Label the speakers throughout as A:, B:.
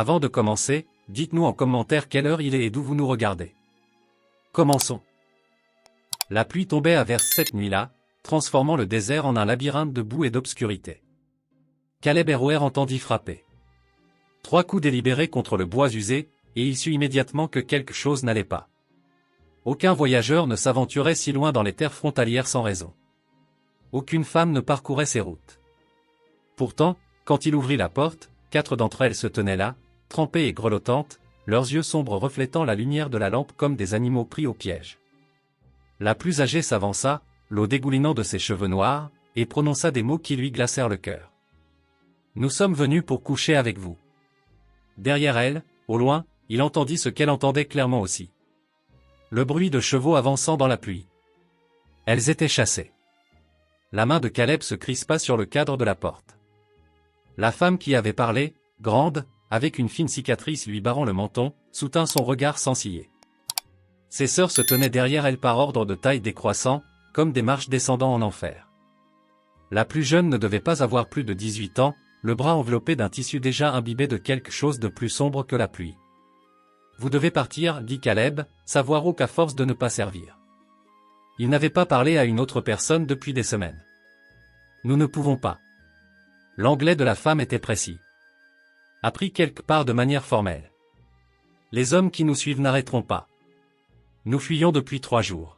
A: Avant de commencer, dites-nous en commentaire quelle heure il est et d'où vous nous regardez. Commençons. La pluie tombait à verse cette nuit-là, transformant le désert en un labyrinthe de boue et d'obscurité. Caleb Eroer entendit frapper. 3 coups délibérés contre le bois usé, et il sut immédiatement que quelque chose n'allait pas. Aucun voyageur ne s'aventurait si loin dans les terres frontalières sans raison. Aucune femme ne parcourait ces routes. Pourtant, quand il ouvrit la porte, 4 d'entre elles se tenaient là, trempées et grelottantes, leurs yeux sombres reflétant la lumière de la lampe comme des animaux pris au piège. La plus âgée s'avança, l'eau dégoulinant de ses cheveux noirs, et prononça des mots qui lui glacèrent le cœur. « Nous sommes venus pour coucher avec vous. » Derrière elle, au loin, il entendit ce qu'elle entendait clairement aussi. Le bruit de chevaux avançant dans la pluie. Elles étaient chassées. La main de Caleb se crispa sur le cadre de la porte. La femme qui avait parlé, grande, avec une fine cicatrice lui barrant le menton, soutint son regard sans ciller. Ses sœurs se tenaient derrière elle par ordre de taille décroissant, comme des marches descendant en enfer. La plus jeune ne devait pas avoir plus de 18 ans, le bras enveloppé d'un tissu déjà imbibé de quelque chose de plus sombre que la pluie. « Vous devez partir, dit Caleb, savoir au qu'à force de ne pas servir. » Il n'avait pas parlé à une autre personne depuis des semaines. « Nous ne pouvons pas. » L'anglais de la femme était précis. « Appris quelque part de manière formelle. Les hommes qui nous suivent n'arrêteront pas. Nous fuyons depuis 3 jours. »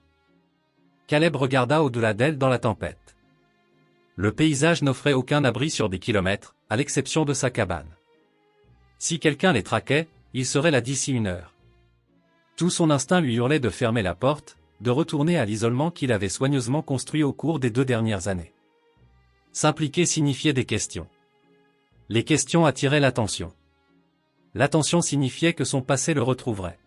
A: Caleb regarda au-delà d'elle dans la tempête. Le paysage n'offrait aucun abri sur des kilomètres, à l'exception de sa cabane. Si quelqu'un les traquait, il serait là d'ici 1 heure. Tout son instinct lui hurlait de fermer la porte, de retourner à l'isolement qu'il avait soigneusement construit au cours des 2 dernières années. S'impliquer signifiait des questions. Les questions attiraient l'attention. L'attention signifiait que son passé le retrouverait.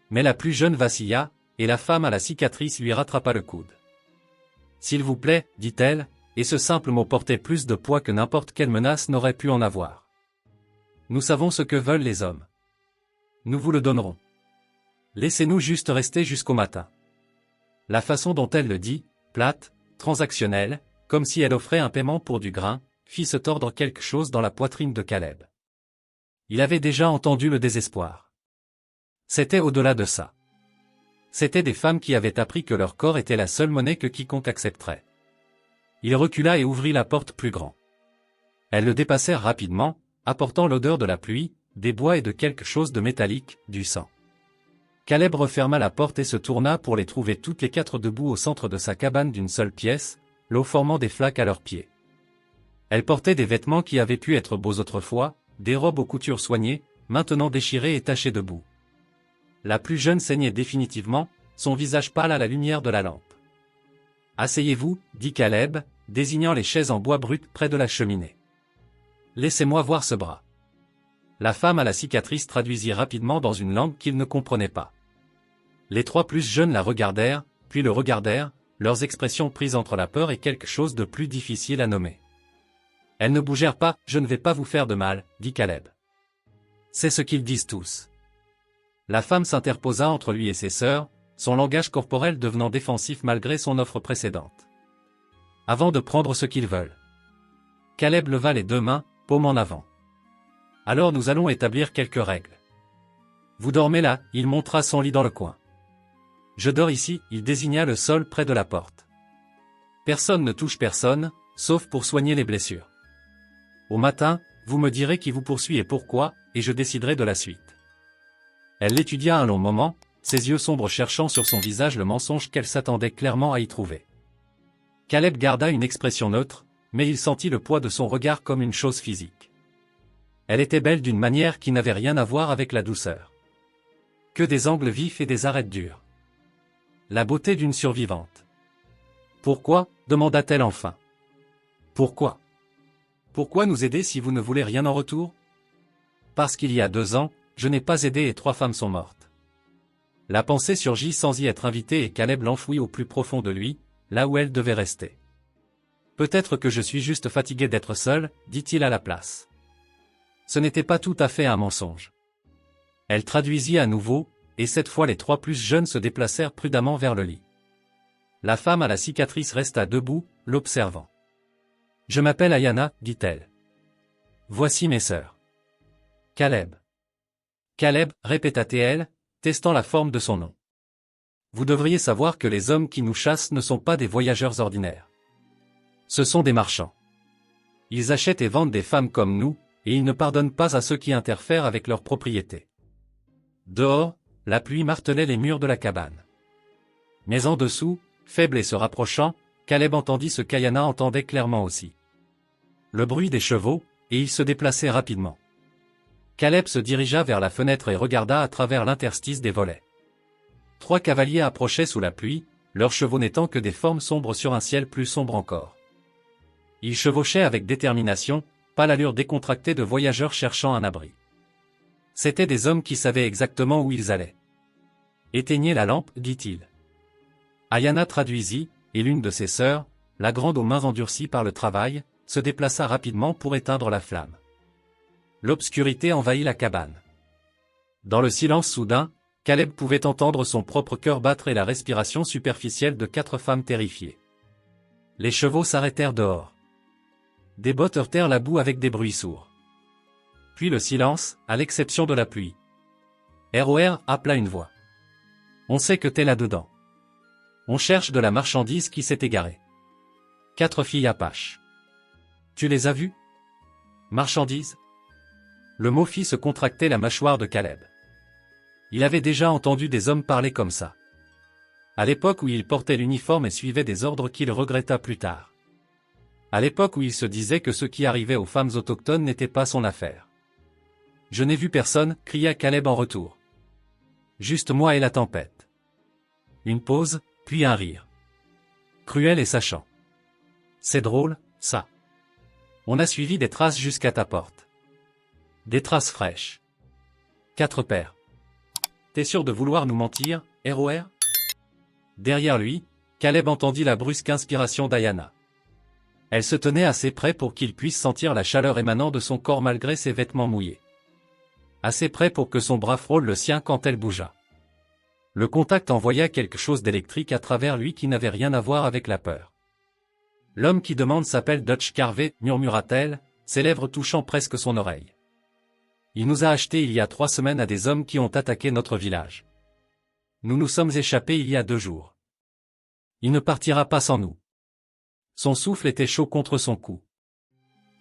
A: Mais la plus jeune vacilla, et la femme à la cicatrice lui rattrapa le coude. « S'il vous plaît, dit-elle, et ce simple mot portait plus de poids que n'importe quelle menace n'aurait pu en avoir. Nous savons ce que veulent les hommes. Nous vous le donnerons. Laissez-nous juste rester jusqu'au matin. » La façon dont elle le dit, plate, transactionnelle, comme si elle offrait un paiement pour du grain, fit se tordre quelque chose dans la poitrine de Caleb. Il avait déjà entendu le désespoir. C'était au-delà de ça. C'étaient des femmes qui avaient appris que leur corps était la seule monnaie que quiconque accepterait. Il recula et ouvrit la porte plus grand. Elles le dépassèrent rapidement, apportant l'odeur de la pluie, des bois et de quelque chose de métallique, du sang. Caleb referma la porte et se tourna pour les trouver toutes les 4 debout au centre de sa cabane d'une seule pièce, l'eau formant des flaques à leurs pieds. Elles portaient des vêtements qui avaient pu être beaux autrefois, des robes aux coutures soignées, maintenant déchirées et tachées de boue. La plus jeune saignait définitivement, son visage pâle à la lumière de la lampe. « Asseyez-vous, dit Caleb, désignant les chaises en bois brut près de la cheminée. Laissez-moi voir ce bras. » La femme à la cicatrice traduisit rapidement dans une langue qu'il ne comprenait pas. Les 3 plus jeunes la regardèrent, puis le regardèrent, leurs expressions prises entre la peur et quelque chose de plus difficile à nommer. Elles ne bougèrent pas. « Je ne vais pas vous faire de mal, dit Caleb. C'est ce qu'ils disent tous. » La femme s'interposa entre lui et ses sœurs, son langage corporel devenant défensif malgré son offre précédente. « Avant de prendre ce qu'ils veulent. » Caleb leva les 2 mains, paume en avant. « Alors nous allons établir quelques règles. Vous dormez là, il montra son lit dans le coin. Je dors ici, il désigna le sol près de la porte. Personne ne touche personne, sauf pour soigner les blessures. Au matin, vous me direz qui vous poursuit et pourquoi, et je déciderai de la suite. » Elle l'étudia un long moment, ses yeux sombres cherchant sur son visage le mensonge qu'elle s'attendait clairement à y trouver. Caleb garda une expression neutre, mais il sentit le poids de son regard comme une chose physique. Elle était belle d'une manière qui n'avait rien à voir avec la douceur. Que des angles vifs et des arêtes dures. La beauté d'une survivante. « Pourquoi » demanda-t-elle enfin. « Pourquoi ? Pourquoi nous aider si vous ne voulez rien en retour ? Parce qu'il y a 2 ans, je n'ai pas aidé et 3 femmes sont mortes. » La pensée surgit sans y être invitée et Caleb l'enfouit au plus profond de lui, là où elle devait rester. « Peut-être que je suis juste fatigué d'être seul, dit-il à la place. Ce n'était pas tout à fait un mensonge. Elle traduisit à nouveau, et cette fois les 3 plus jeunes se déplacèrent prudemment vers le lit. La femme à la cicatrice resta debout, l'observant. « Je m'appelle Ayana, dit-elle. Voici mes sœurs. Caleb. Caleb, répéta-t-elle, testant la forme de son nom. Vous devriez savoir que les hommes qui nous chassent ne sont pas des voyageurs ordinaires. Ce sont des marchands. Ils achètent et vendent des femmes comme nous, et ils ne pardonnent pas à ceux qui interfèrent avec leurs propriétés. Dehors, la pluie martelait les murs de la cabane. Mais en dessous, faible et se rapprochant, Caleb entendit ce qu'Ayana entendait clairement aussi. Le bruit des chevaux, et il se déplaçait rapidement. Caleb se dirigea vers la fenêtre et regarda à travers l'interstice des volets. 3 cavaliers approchaient sous la pluie, leurs chevaux n'étant que des formes sombres sur un ciel plus sombre encore. Ils chevauchaient avec détermination, pas l'allure décontractée de voyageurs cherchant un abri. C'étaient des hommes qui savaient exactement où ils allaient. « Éteignez la lampe, dit-il. » Ayana traduisit, et l'une de ses sœurs, la grande aux mains endurcies par le travail, se déplaça rapidement pour éteindre la flamme. L'obscurité envahit la cabane. Dans le silence soudain, Caleb pouvait entendre son propre cœur battre et la respiration superficielle de 4 femmes terrifiées. Les chevaux s'arrêtèrent dehors. Des bottes heurtèrent la boue avec des bruits sourds. Puis le silence, à l'exception de la pluie. ROR appela une voix. On sait que t'es là-dedans. On cherche de la marchandise qui s'est égarée. 4 filles apaches. Tu les as vues? Marchandise? Le mot fit se contracter la mâchoire de Caleb. Il avait déjà entendu des hommes parler comme ça. À l'époque où il portait l'uniforme et suivait des ordres qu'il regretta plus tard. À l'époque où il se disait que ce qui arrivait aux femmes autochtones n'était pas son affaire. Je n'ai vu personne, cria Caleb en retour. Juste moi et la tempête. Une pause, puis un rire. Cruel et sachant. C'est drôle, ça. On a suivi des traces jusqu'à ta porte. Des traces fraîches. 4 paires. T'es sûr de vouloir nous mentir, ROR? Derrière lui, Caleb entendit la brusque inspiration d'Ayana. Elle se tenait assez près pour qu'il puisse sentir la chaleur émanant de son corps malgré ses vêtements mouillés. Assez près pour que son bras frôle le sien quand elle bougea. Le contact envoya quelque chose d'électrique à travers lui qui n'avait rien à voir avec la peur. L'homme qui demande s'appelle Dutch Carvey, murmura-t-elle, ses lèvres touchant presque son oreille. Il nous a achetés il y a 3 semaines à des hommes qui ont attaqué notre village. Nous nous sommes échappés il y a 2 jours. Il ne partira pas sans nous. Son souffle était chaud contre son cou.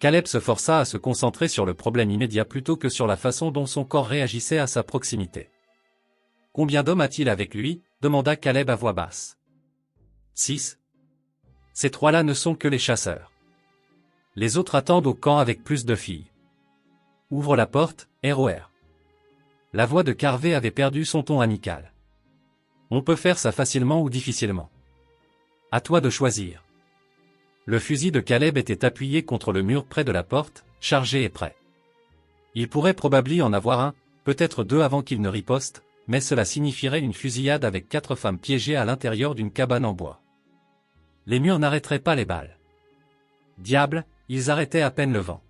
A: Caleb se força à se concentrer sur le problème immédiat plutôt que sur la façon dont son corps réagissait à sa proximité. « Combien d'hommes a-t-il avec lui » demanda Caleb à voix basse. 6. Ces 3-là ne sont que les chasseurs. Les autres attendent au camp avec plus de filles. Ouvre la porte, ROR. La voix de Carvey avait perdu son ton amical. On peut faire ça facilement ou difficilement. À toi de choisir. Le fusil de Caleb était appuyé contre le mur près de la porte, chargé et prêt. Il pourrait probablement en avoir un, peut-être 2 avant qu'il ne riposte, mais cela signifierait une fusillade avec 4 femmes piégées à l'intérieur d'une cabane en bois. Les murs n'arrêteraient pas les balles. Diable, ils arrêtaient à peine le vent.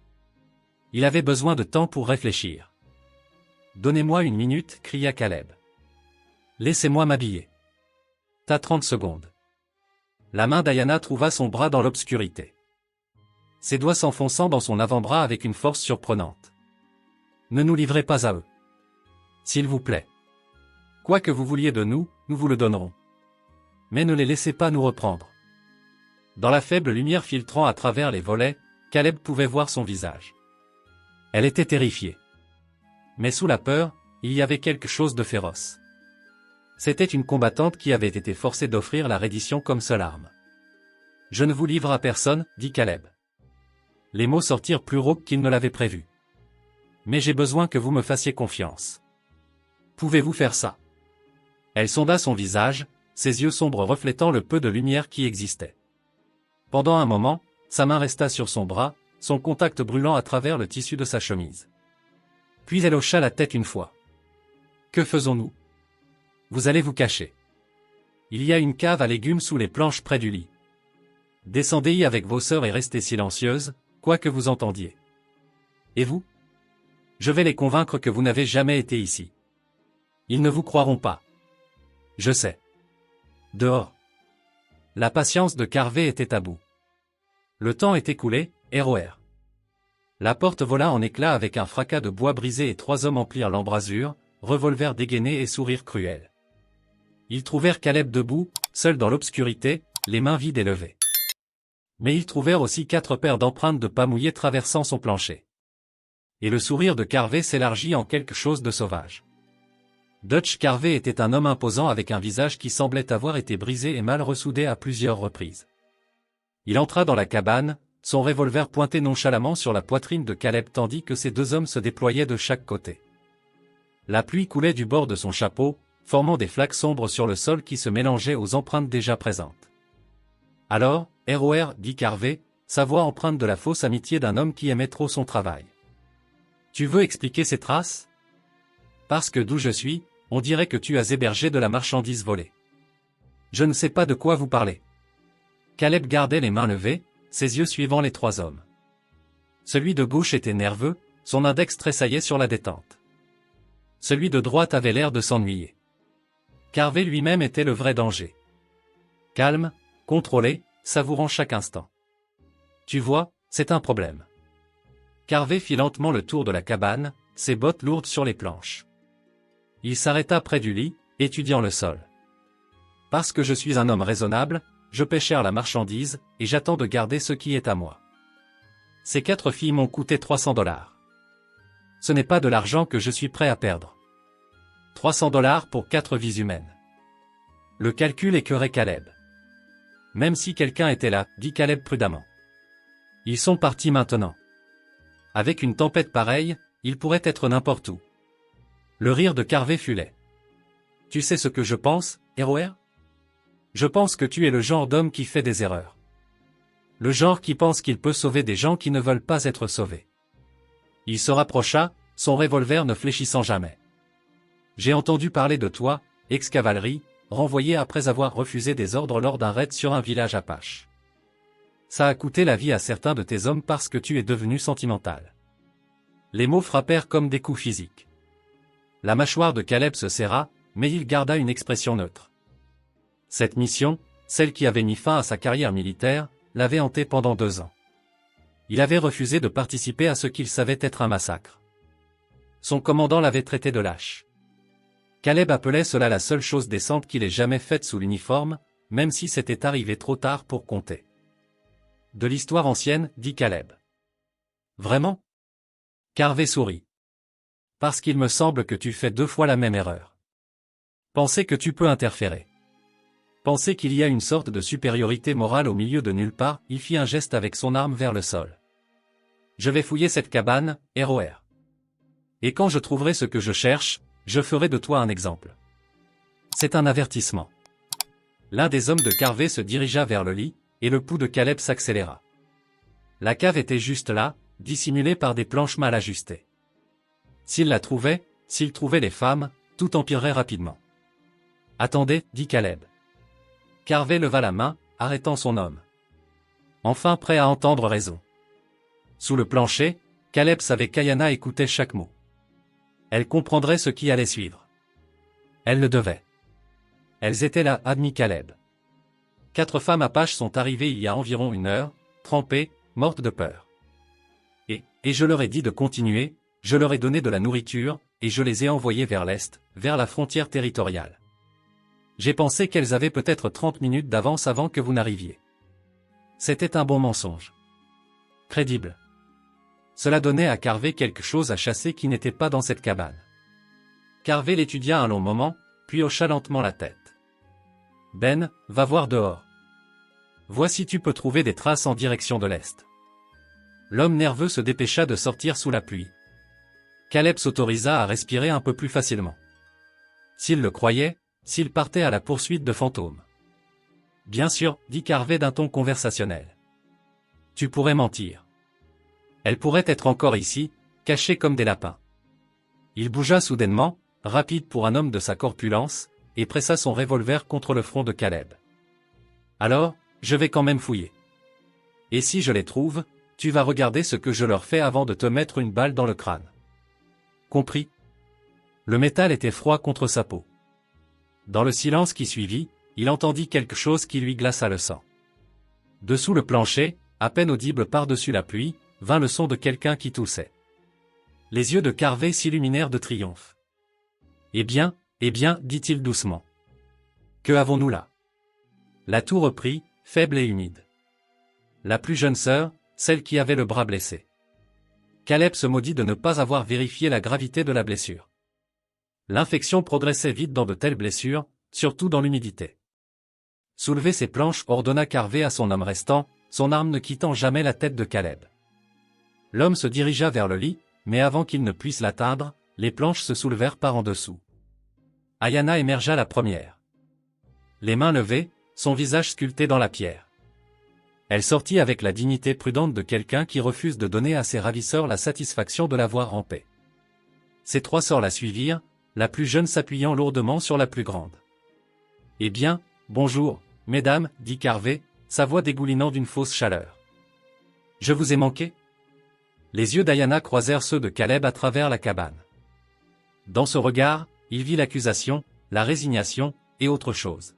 A: Il avait besoin de temps pour réfléchir. « Donnez-moi 1 minute, cria Caleb. Laissez-moi m'habiller. T'as 30 secondes. La main d'Ayana trouva son bras dans l'obscurité. Ses doigts s'enfonçant dans son avant-bras avec une force surprenante. Ne nous livrez pas à eux. S'il vous plaît. Quoi que vous vouliez de nous, nous vous le donnerons. Mais ne les laissez pas nous reprendre. Dans la faible lumière filtrant à travers les volets, Caleb pouvait voir son visage. Elle était terrifiée. Mais sous la peur, il y avait quelque chose de féroce. C'était une combattante qui avait été forcée d'offrir la reddition comme seule arme. « Je ne vous livre à personne, dit Caleb. » Les mots sortirent plus rauques qu'il ne l'avait prévu. « Mais j'ai besoin que vous me fassiez confiance. Pouvez-vous faire ça ?» Elle sonda son visage, ses yeux sombres reflétant le peu de lumière qui existait. Pendant un moment, sa main resta sur son bras, son contact brûlant à travers le tissu de sa chemise. Puis elle hocha la tête une fois. « Que faisons-nous ? Vous allez vous cacher. Il y a une cave à légumes sous les planches près du lit. Descendez-y avec vos sœurs et restez silencieuses, quoi que vous entendiez. Et vous ? Je vais les convaincre que vous n'avez jamais été ici. Ils ne vous croiront pas. Je sais. Dehors. » La patience de Carvey était à bout. Le temps est écoulé, ROR. La porte vola en éclats avec un fracas de bois brisé et 3 hommes emplirent l'embrasure, revolver dégainé et sourire cruel. Ils trouvèrent Caleb debout, seul dans l'obscurité, les mains vides et levées. Mais ils trouvèrent aussi 4 paires d'empreintes de pas mouillées traversant son plancher. Et le sourire de Carvey s'élargit en quelque chose de sauvage. Dutch Carvey était un homme imposant avec un visage qui semblait avoir été brisé et mal ressoudé à plusieurs reprises. Il entra dans la cabane, son revolver pointé nonchalamment sur la poitrine de Caleb tandis que ces 2 hommes se déployaient de chaque côté. La pluie coulait du bord de son chapeau, formant des flaques sombres sur le sol qui se mélangeaient aux empreintes déjà présentes. Alors, ROR, dit Carvey, sa voix empreinte de la fausse amitié d'un homme qui aimait trop son travail. Tu veux expliquer ces traces? Parce que d'où je suis, on dirait que tu as hébergé de la marchandise volée. Je ne sais pas de quoi vous parlez. Caleb gardait les mains levées, ses yeux suivant les 3 hommes. Celui de gauche était nerveux, son index tressaillait sur la détente. Celui de droite avait l'air de s'ennuyer. Carvey lui-même était le vrai danger. Calme, contrôlé, savourant chaque instant. Tu vois, c'est un problème. Carvey fit lentement le tour de la cabane, ses bottes lourdes sur les planches. Il s'arrêta près du lit, étudiant le sol. Parce que je suis un homme raisonnable, je paie cher la marchandise, et j'attends de garder ce qui est à moi. Ces 4 filles m'ont coûté $300. Ce n'est pas de l'argent que je suis prêt à perdre. $300 pour 4 vies humaines. Le calcul écœurait Caleb. Même si quelqu'un était là, dit Caleb prudemment. Ils sont partis maintenant. Avec une tempête pareille, ils pourraient être n'importe où. Le rire de Carvey fut laid. Tu sais ce que je pense, ROR? Je pense que tu es le genre d'homme qui fait des erreurs. Le genre qui pense qu'il peut sauver des gens qui ne veulent pas être sauvés. Il se rapprocha, son revolver ne fléchissant jamais. J'ai entendu parler de toi, ex-cavalerie, renvoyé après avoir refusé des ordres lors d'un raid sur un village apache. Ça a coûté la vie à certains de tes hommes parce que tu es devenu sentimental. Les mots frappèrent comme des coups physiques. La mâchoire de Caleb se serra, mais il garda une expression neutre. Cette mission, celle qui avait mis fin à sa carrière militaire, l'avait hanté pendant 2 ans. Il avait refusé de participer à ce qu'il savait être un massacre. Son commandant l'avait traité de lâche. Caleb appelait cela la seule chose décente qu'il ait jamais faite sous l'uniforme, même si c'était arrivé trop tard pour compter. De l'histoire ancienne, dit Caleb. Vraiment? Carvey sourit. Parce qu'il me semble que tu fais 2 fois la même erreur. Penser que tu peux interférer. Penser qu'il y a une sorte de supériorité morale au milieu de nulle part, il fit un geste avec son arme vers le sol. Je vais fouiller cette cabane, ROR. Et quand je trouverai ce que je cherche, je ferai de toi un exemple. C'est un avertissement. L'un des hommes de Carvey se dirigea vers le lit, et le pouls de Caleb s'accéléra. La cave était juste là, dissimulée par des planches mal ajustées. S'il la trouvait, s'il trouvait les femmes, tout empirerait rapidement. Attendez, dit Caleb. Carvey leva la main, arrêtant son homme. Enfin prêt à entendre raison. Sous le plancher, Caleb savait qu'Ayana écoutait chaque mot. Elle comprendrait ce qui allait suivre. Elle le devait. Elles étaient là, admit Caleb. 4 femmes apaches sont arrivées il y a environ 1 heure, trempées, mortes de peur. Et je leur ai dit de continuer, je leur ai donné de la nourriture, et je les ai envoyées vers l'est, vers la frontière territoriale. J'ai pensé qu'elles avaient peut-être 30 minutes d'avance avant que vous n'arriviez. C'était un bon mensonge. Crédible. Cela donnait à Carvey quelque chose à chasser qui n'était pas dans cette cabane. Carvey l'étudia un long moment, puis hocha lentement la tête. Ben, va voir dehors. Vois si tu peux trouver des traces en direction de l'est. L'homme nerveux se dépêcha de sortir sous la pluie. Caleb s'autorisa à respirer un peu plus facilement. S'il le croyait, s'il partait à la poursuite de fantômes. Bien sûr, dit Carvey d'un ton conversationnel. Tu pourrais mentir. Elles pourraient être encore ici, cachées comme des lapins. Il bougea soudainement, rapide pour un homme de sa corpulence, et pressa son revolver contre le front de Caleb. Alors, je vais quand même fouiller. Et si je les trouve, tu vas regarder ce que je leur fais avant de te mettre une balle dans le crâne. Compris? Le métal était froid contre sa peau. Dans le silence qui suivit, il entendit quelque chose qui lui glaça le sang. Dessous le plancher, à peine audible par-dessus la pluie, vint le son de quelqu'un qui toussait. Les yeux de Carvé s'illuminèrent de triomphe. Eh bien, dit-il doucement. Que avons-nous là? La toux reprit, faible et humide. La plus jeune sœur, celle qui avait le bras blessé. Caleb se maudit de ne pas avoir vérifié la gravité de la blessure. L'infection progressait vite dans de telles blessures, surtout dans l'humidité. Soulevez ces planches, ordonna Carvé à son homme restant, son arme ne quittant jamais la tête de Caleb. L'homme se dirigea vers le lit, mais avant qu'il ne puisse l'atteindre, les planches se soulevèrent par en dessous. Ayana émergea la première. Les mains levées, son visage sculpté dans la pierre. Elle sortit avec la dignité prudente de quelqu'un qui refuse de donner à ses ravisseurs la satisfaction de la voir ramper. Ses trois sœurs la suivirent, la plus jeune s'appuyant lourdement sur la plus grande. « Eh bien, bonjour, mesdames, dit Carvé, sa voix dégoulinant d'une fausse chaleur. Je vous ai manqué? Les yeux d'Ayana croisèrent ceux de Caleb à travers la cabane. Dans ce regard, il vit l'accusation, la résignation, et autre chose.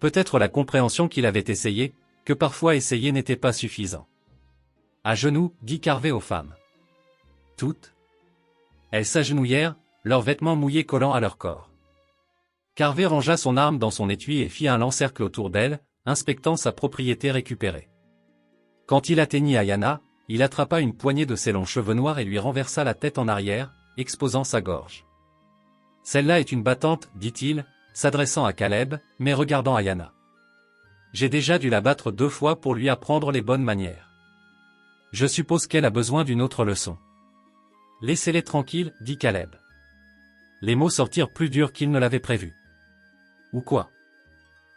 A: Peut-être la compréhension qu'il avait essayé, que parfois essayer n'était pas suffisant. À genoux, dit Carvé aux femmes. Toutes. Elles s'agenouillèrent, leurs vêtements mouillés collant à leur corps. Carvé rangea son arme dans son étui et fit un encercle autour d'elle, inspectant sa propriété récupérée. Quand il atteignit Ayana, il attrapa une poignée de ses longs cheveux noirs et lui renversa la tête en arrière, exposant sa gorge. « Celle-là est une battante, dit-il, s'adressant à Caleb, mais regardant Ayana. J'ai déjà dû la battre 2 fois pour lui apprendre les bonnes manières. Je suppose qu'elle a besoin d'une autre leçon. Laissez-les tranquilles, dit Caleb. Les mots sortirent plus durs qu'il ne l'avait prévu. Ou quoi?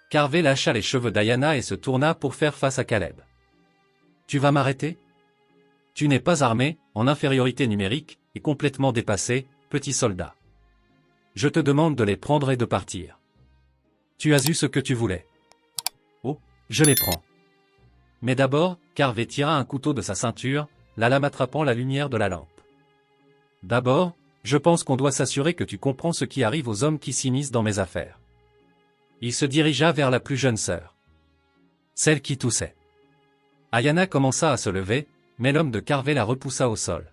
A: Carvé lâcha les cheveux d'Ayana et se tourna pour faire face à Caleb. Tu vas m'arrêter? Tu n'es pas armé, en infériorité numérique, et complètement dépassé, petit soldat. Je te demande de les prendre et de partir. Tu as eu ce que tu voulais. Oh, je les prends. Mais d'abord, Carvé tira un couteau de sa ceinture, la lame attrapant la lumière de la lampe. D'abord, je pense qu'on doit s'assurer que tu comprends ce qui arrive aux hommes qui s'immiscent dans mes affaires. Il se dirigea vers la plus jeune sœur. Celle qui toussait. Ayana commença à se lever, mais l'homme de Carvé la repoussa au sol.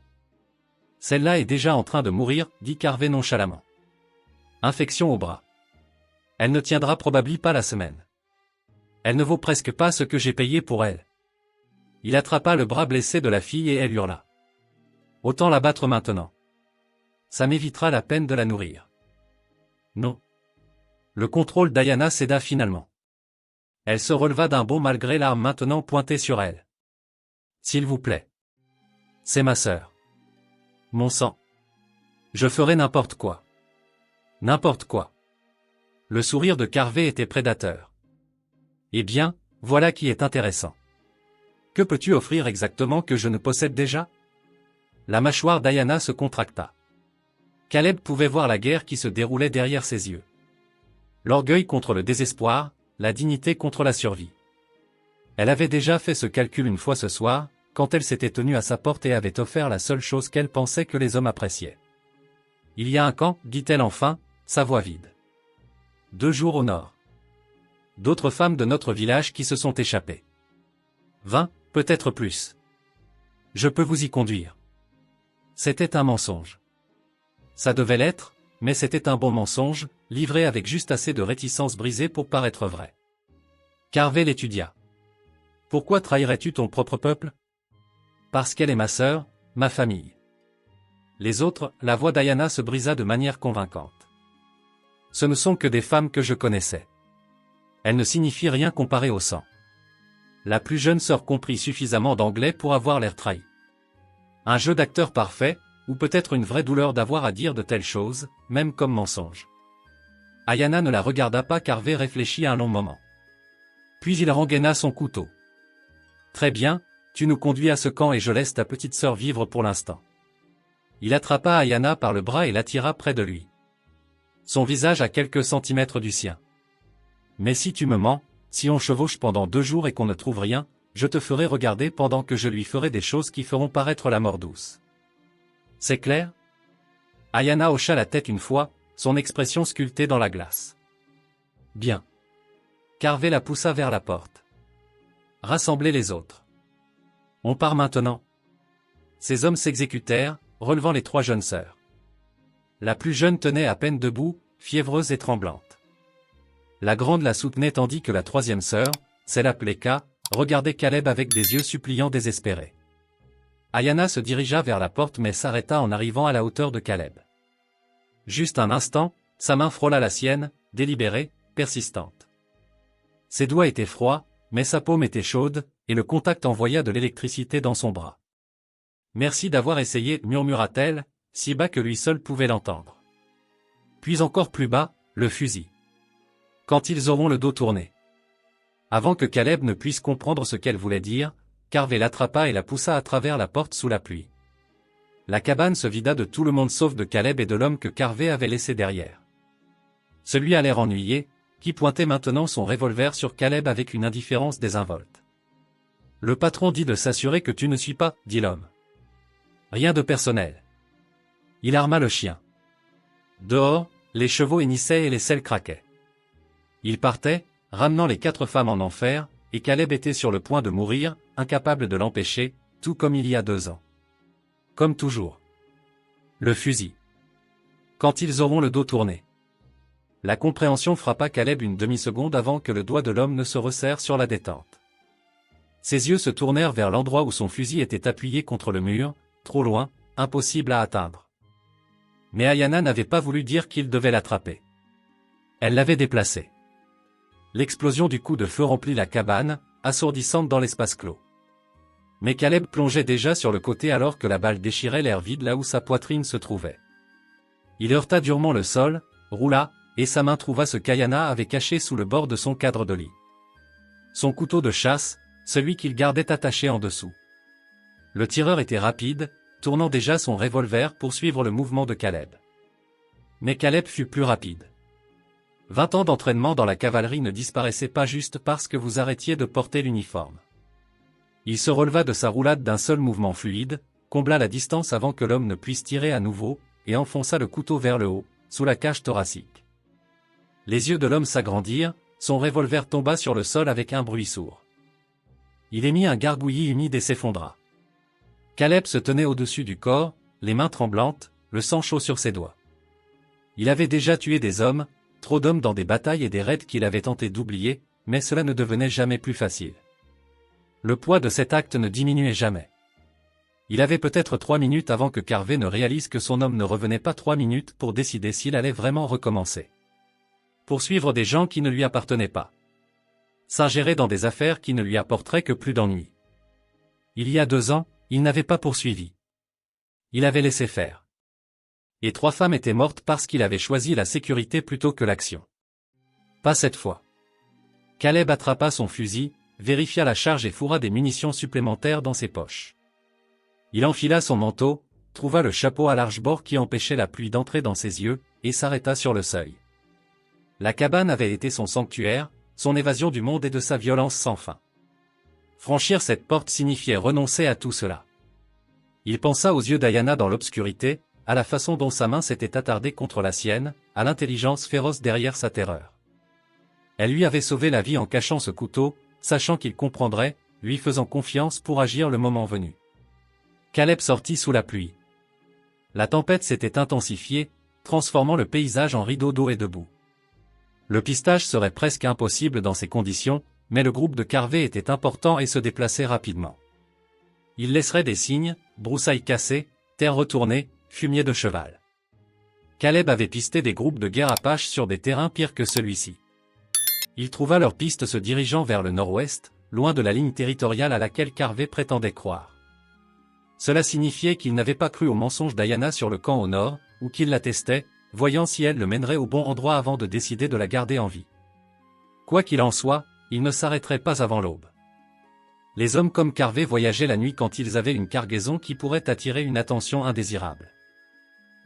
A: Celle-là est déjà en train de mourir, dit Carvé nonchalamment. Infection au bras. Elle ne tiendra probablement pas la semaine. Elle ne vaut presque pas ce que j'ai payé pour elle. Il attrapa le bras blessé de la fille et elle hurla. Autant la battre maintenant. Ça m'évitera la peine de la nourrir. Non. Le contrôle d'Ayana céda finalement. Elle se releva d'un bond malgré l'arme maintenant pointée sur elle. S'il vous plaît. C'est ma sœur. Mon sang. Je ferai n'importe quoi. N'importe quoi. Le sourire de Carvé était prédateur. Eh bien, voilà qui est intéressant. Que peux-tu offrir exactement que je ne possède déjà? La mâchoire d'Ayana se contracta. Caleb pouvait voir la guerre qui se déroulait derrière ses yeux. L'orgueil contre le désespoir, la dignité contre la survie. Elle avait déjà fait ce calcul une fois ce soir, quand elle s'était tenue à sa porte et avait offert la seule chose qu'elle pensait que les hommes appréciaient. Il y a un camp, dit-elle enfin, sa voix vide. 2 jours au nord. D'autres femmes de notre village qui se sont échappées. 20, peut-être plus. Je peux vous y conduire. C'était un mensonge. Ça devait l'être, mais c'était un bon mensonge, livré avec juste assez de réticence brisée pour paraître vrai. Carvé l'étudia. Pourquoi trahirais-tu ton propre peuple? Parce qu'elle est ma sœur, ma famille. Les autres, la voix d'Ayana se brisa de manière convaincante. Ce ne sont que des femmes que je connaissais. Elles ne signifient rien comparé au sang. La plus jeune sœur comprit suffisamment d'anglais pour avoir l'air trahi. Un jeu d'acteur parfait, ou peut-être une vraie douleur d'avoir à dire de telles choses, même comme mensonge. Ayana ne la regarda pas. Carvé réfléchit un long moment. Puis il rengaina son couteau. Très bien, tu nous conduis à ce camp et je laisse ta petite sœur vivre pour l'instant. Il attrapa Ayana par le bras et l'attira près de lui. Son visage à quelques centimètres du sien. Mais si tu me mens, si on chevauche pendant 2 jours et qu'on ne trouve rien, je te ferai regarder pendant que je lui ferai des choses qui feront paraître la mort douce. C'est clair? Ayana hocha la tête une fois, son expression sculptée dans la glace. Bien. Carvé la poussa vers la porte. Rassemblez les autres. On part maintenant. Ces hommes s'exécutèrent, relevant les 3 jeunes sœurs. La plus jeune tenait à peine debout, fiévreuse et tremblante. La grande la soutenait tandis que la 3e sœur, celle appelée K, regardait Caleb avec des yeux suppliants désespérés. Ayana se dirigea vers la porte mais s'arrêta en arrivant à la hauteur de Caleb. Juste un instant, sa main frôla la sienne, délibérée, persistante. Ses doigts étaient froids, mais sa paume était chaude, et le contact envoya de l'électricité dans son bras. « Merci d'avoir essayé, murmura-t-elle, si bas que lui seul pouvait l'entendre. Puis encore plus bas, le fusil. Quand ils auront le dos tourné. » Avant que Caleb ne puisse comprendre ce qu'elle voulait dire, Carver l'attrapa et la poussa à travers la porte sous la pluie. La cabane se vida de tout le monde sauf de Caleb et de l'homme que Carver avait laissé derrière. Celui à l'air ennuyé, qui pointait maintenant son revolver sur Caleb avec une indifférence désinvolte. « Le patron dit de s'assurer que tu ne suis pas, dit l'homme. Rien de personnel. » Il arma le chien. Dehors, les chevaux hennissaient et les selles craquaient. Il partait, ramenant les 4 femmes en enfer, et Caleb était sur le point de mourir, incapable de l'empêcher, tout comme il y a 2 ans. Comme toujours. Le fusil. Quand ils auront le dos tourné. La compréhension frappa Caleb une demi-seconde avant que le doigt de l'homme ne se resserre sur la détente. Ses yeux se tournèrent vers l'endroit où son fusil était appuyé contre le mur, trop loin, impossible à atteindre. Mais Ayana n'avait pas voulu dire qu'il devait l'attraper. Elle l'avait déplacé. L'explosion du coup de feu remplit la cabane, assourdissante dans l'espace clos. Mais Caleb plongeait déjà sur le côté alors que la balle déchirait l'air vide là où sa poitrine se trouvait. Il heurta durement le sol, roula, et sa main trouva ce qu'Ayana avait caché sous le bord de son cadre de lit. Son couteau de chasse, celui qu'il gardait attaché en dessous. Le tireur était rapide, tournant déjà son revolver pour suivre le mouvement de Caleb. Mais Caleb fut plus rapide. 20 ans d'entraînement dans la cavalerie ne disparaissaient pas juste parce que vous arrêtiez de porter l'uniforme. Il se releva de sa roulade d'un seul mouvement fluide, combla la distance avant que l'homme ne puisse tirer à nouveau, et enfonça le couteau vers le haut, sous la cage thoracique. Les yeux de l'homme s'agrandirent, son revolver tomba sur le sol avec un bruit sourd. Il émit un gargouillis humide et s'effondra. Caleb se tenait au-dessus du corps, les mains tremblantes, le sang chaud sur ses doigts. Il avait déjà tué des hommes, trop d'hommes dans des batailles et des raids qu'il avait tenté d'oublier, mais cela ne devenait jamais plus facile. Le poids de cet acte ne diminuait jamais. Il avait peut-être 3 minutes avant que Carver ne réalise que son homme ne revenait pas 3 minutes pour décider s'il allait vraiment recommencer. Poursuivre des gens qui ne lui appartenaient pas. S'ingérer dans des affaires qui ne lui apporteraient que plus d'ennuis. Il y a 2 ans, il n'avait pas poursuivi. Il avait laissé faire. Et 3 femmes étaient mortes parce qu'il avait choisi la sécurité plutôt que l'action. Pas cette fois. Caleb attrapa son fusil, vérifia la charge et fourra des munitions supplémentaires dans ses poches. Il enfila son manteau, trouva le chapeau à large bord qui empêchait la pluie d'entrer dans ses yeux, et s'arrêta sur le seuil. La cabane avait été son sanctuaire, son évasion du monde et de sa violence sans fin. Franchir cette porte signifiait renoncer à tout cela. Il pensa aux yeux d'Ayana dans l'obscurité, à la façon dont sa main s'était attardée contre la sienne, à l'intelligence féroce derrière sa terreur. Elle lui avait sauvé la vie en cachant ce couteau, sachant qu'il comprendrait, lui faisant confiance pour agir le moment venu. Caleb sortit sous la pluie. La tempête s'était intensifiée, transformant le paysage en rideau d'eau et de boue. Le pistage serait presque impossible dans ces conditions, mais le groupe de Carver était important et se déplaçait rapidement. Il laisserait des signes, broussailles cassées, terre retournée, fumier de cheval. Caleb avait pisté des groupes de guerre apaches sur des terrains pires que celui-ci. Il trouva leur piste se dirigeant vers le nord-ouest, loin de la ligne territoriale à laquelle Carver prétendait croire. Cela signifiait qu'il n'avait pas cru au mensonge d'Ayana sur le camp au nord, ou qu'il la testait, voyant si elle le mènerait au bon endroit avant de décider de la garder en vie. Quoi qu'il en soit, il ne s'arrêterait pas avant l'aube. Les hommes comme Carver voyageaient la nuit quand ils avaient une cargaison qui pourrait attirer une attention indésirable.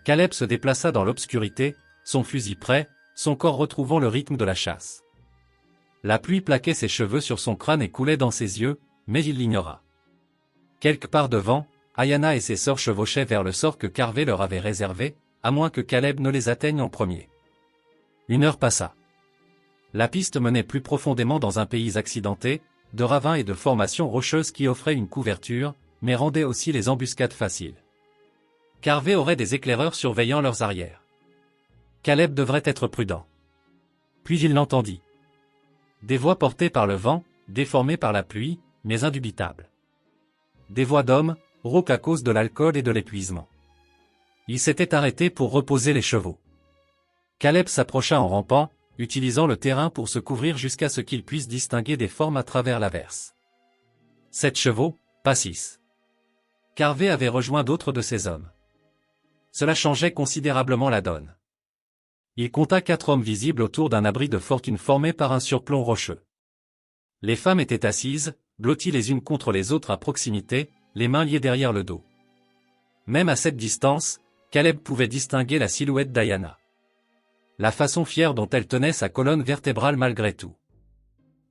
A: Caleb se déplaça dans l'obscurité, son fusil prêt, son corps retrouvant le rythme de la chasse. La pluie plaquait ses cheveux sur son crâne et coulait dans ses yeux, mais il l'ignora. Quelque part devant, Ayana et ses sœurs chevauchaient vers le sort que Carver leur avait réservé, à moins que Caleb ne les atteigne en premier. 1 heure passa. La piste menait plus profondément dans un pays accidenté, de ravins et de formations rocheuses qui offraient une couverture, mais rendait aussi les embuscades faciles. Carvé aurait des éclaireurs surveillant leurs arrières. Caleb devrait être prudent. Puis il l'entendit. Des voix portées par le vent, déformées par la pluie, mais indubitables. Des voix d'hommes, rauques à cause de l'alcool et de l'épuisement. Il s'était arrêté pour reposer les chevaux. Caleb s'approcha en rampant, utilisant le terrain pour se couvrir jusqu'à ce qu'il puisse distinguer des formes à travers l'averse. 7 chevaux, pas 6. Carvé avait rejoint d'autres de ses hommes. Cela changeait considérablement la donne. Il compta 4 hommes visibles autour d'un abri de fortune formé par un surplomb rocheux. Les femmes étaient assises, blotties les unes contre les autres à proximité, les mains liées derrière le dos. Même à cette distance, Caleb pouvait distinguer la silhouette d'Ayana. La façon fière dont elle tenait sa colonne vertébrale malgré tout.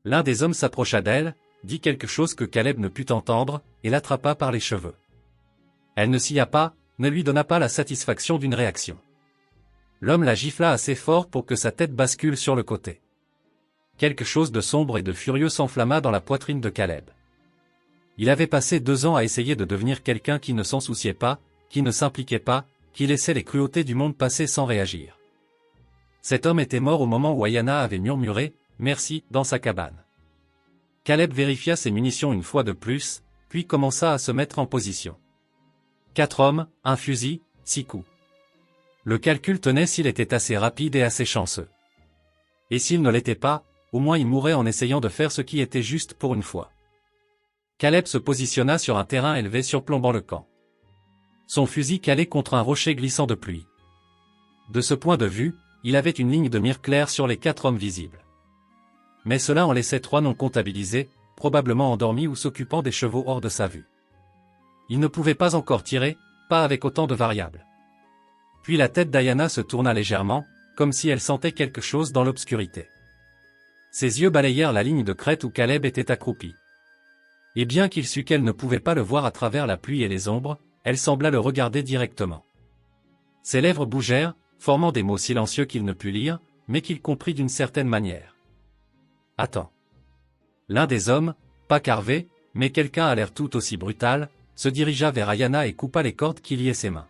A: L'un des hommes s'approcha d'elle, dit quelque chose que Caleb ne put entendre, et l'attrapa par les cheveux. Elle ne s'y a pas, ne lui donna pas la satisfaction d'une réaction. L'homme la gifla assez fort pour que sa tête bascule sur le côté. Quelque chose de sombre et de furieux s'enflamma dans la poitrine de Caleb. Il avait passé 2 ans à essayer de devenir quelqu'un qui ne s'en souciait pas, qui ne s'impliquait pas, qui laissait les cruautés du monde passer sans réagir. Cet homme était mort au moment où Ayana avait murmuré « Merci » dans sa cabane. Caleb vérifia ses munitions une fois de plus, puis commença à se mettre en position. 4 hommes, un fusil, 6 coups. Le calcul tenait s'il était assez rapide et assez chanceux. Et s'il ne l'était pas, au moins il mourrait en essayant de faire ce qui était juste pour une fois. Caleb se positionna sur un terrain élevé surplombant le camp. Son fusil calé contre un rocher glissant de pluie. De ce point de vue, il avait une ligne de mire claire sur les 4 hommes visibles. Mais cela en laissait 3 non comptabilisés, probablement endormis ou s'occupant des chevaux hors de sa vue. Il ne pouvait pas encore tirer, pas avec autant de variables. Puis la tête d'Ayana se tourna légèrement, comme si elle sentait quelque chose dans l'obscurité. Ses yeux balayèrent la ligne de crête où Caleb était accroupi. Et bien qu'il sût qu'elle ne pouvait pas le voir à travers la pluie et les ombres, elle sembla le regarder directement. Ses lèvres bougèrent, formant des mots silencieux qu'il ne put lire, mais qu'il comprit d'une certaine manière. « Attends. » L'un des hommes, pas Carvé, mais quelqu'un à l'air tout aussi brutal, se dirigea vers Ayana et coupa les cordes qui liaient ses mains.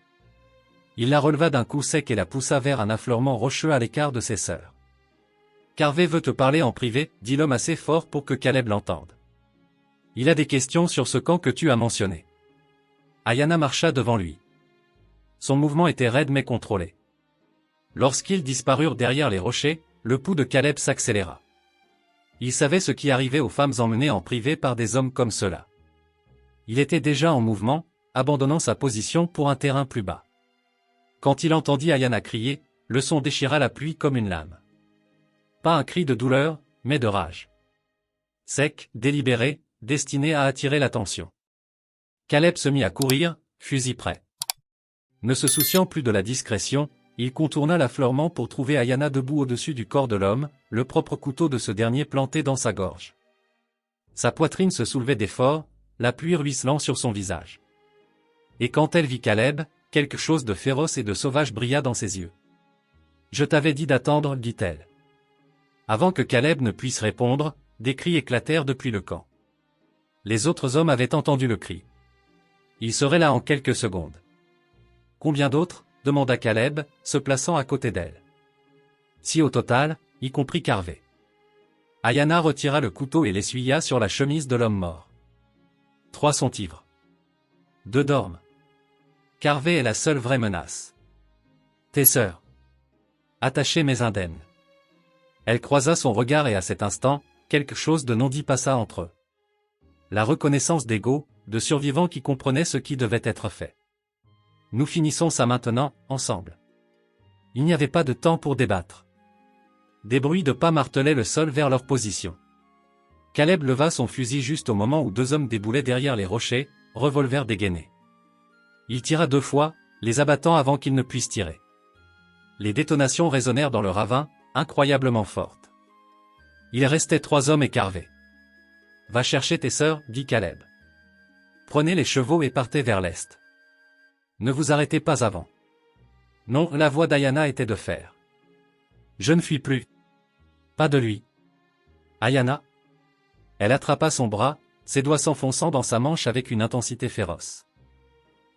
A: Il la releva d'un coup sec et la poussa vers un affleurement rocheux à l'écart de ses sœurs. « Carvé veut te parler en privé, » dit l'homme assez fort pour que Caleb l'entende. « Il a des questions sur ce camp que tu as mentionné. » Ayana marcha devant lui. Son mouvement était raide mais contrôlé. Lorsqu'ils disparurent derrière les rochers, le pouls de Caleb s'accéléra. Il savait ce qui arrivait aux femmes emmenées en privé par des hommes comme ceux-là. Il était déjà en mouvement, abandonnant sa position pour un terrain plus bas. Quand il entendit Ayana crier, le son déchira la pluie comme une lame. Pas un cri de douleur, mais de rage. Sec, délibéré, destiné à attirer l'attention. Caleb se mit à courir, fusil prêt. Ne se souciant plus de la discrétion, il contourna l'affleurement pour trouver Ayana debout au-dessus du corps de l'homme, le propre couteau de ce dernier planté dans sa gorge. Sa poitrine se soulevait d'effort, la pluie ruisselant sur son visage. Et quand elle vit Caleb, quelque chose de féroce et de sauvage brilla dans ses yeux. « Je t'avais dit d'attendre, » dit-elle. Avant que Caleb ne puisse répondre, des cris éclatèrent depuis le camp. Les autres hommes avaient entendu le cri. Ils seraient là en quelques secondes. « Combien d'autres ?» demanda Caleb, se plaçant à côté d'elle. « 6 au total, y compris Carvé. » Ayana retira le couteau et l'essuya sur la chemise de l'homme mort. 3 sont ivres. 2 dorment. Carvé est la seule vraie menace. Tes sœurs. Attachez mes indemnes. Elle croisa son regard et à cet instant, quelque chose de non dit passa entre eux. La reconnaissance d'ego, de survivants qui comprenaient ce qui devait être fait. Nous finissons ça maintenant, ensemble. Il n'y avait pas de temps pour débattre. Des bruits de pas martelaient le sol vers leur position. Caleb leva son fusil juste au moment où 2 hommes déboulaient derrière les rochers, revolver dégainé. Il tira 2 fois, les abattant avant qu'ils ne puissent tirer. Les détonations résonnèrent dans le ravin, incroyablement fortes. Il restait 3 hommes et Carvé. « Va chercher tes sœurs, » dit Caleb. « Prenez les chevaux et partez vers l'est. Ne vous arrêtez pas avant. » Non, la voix d'Ayana était de fer. « Je ne fuis plus. » Pas de lui. « Ayana ?» Elle attrapa son bras, ses doigts s'enfonçant dans sa manche avec une intensité féroce.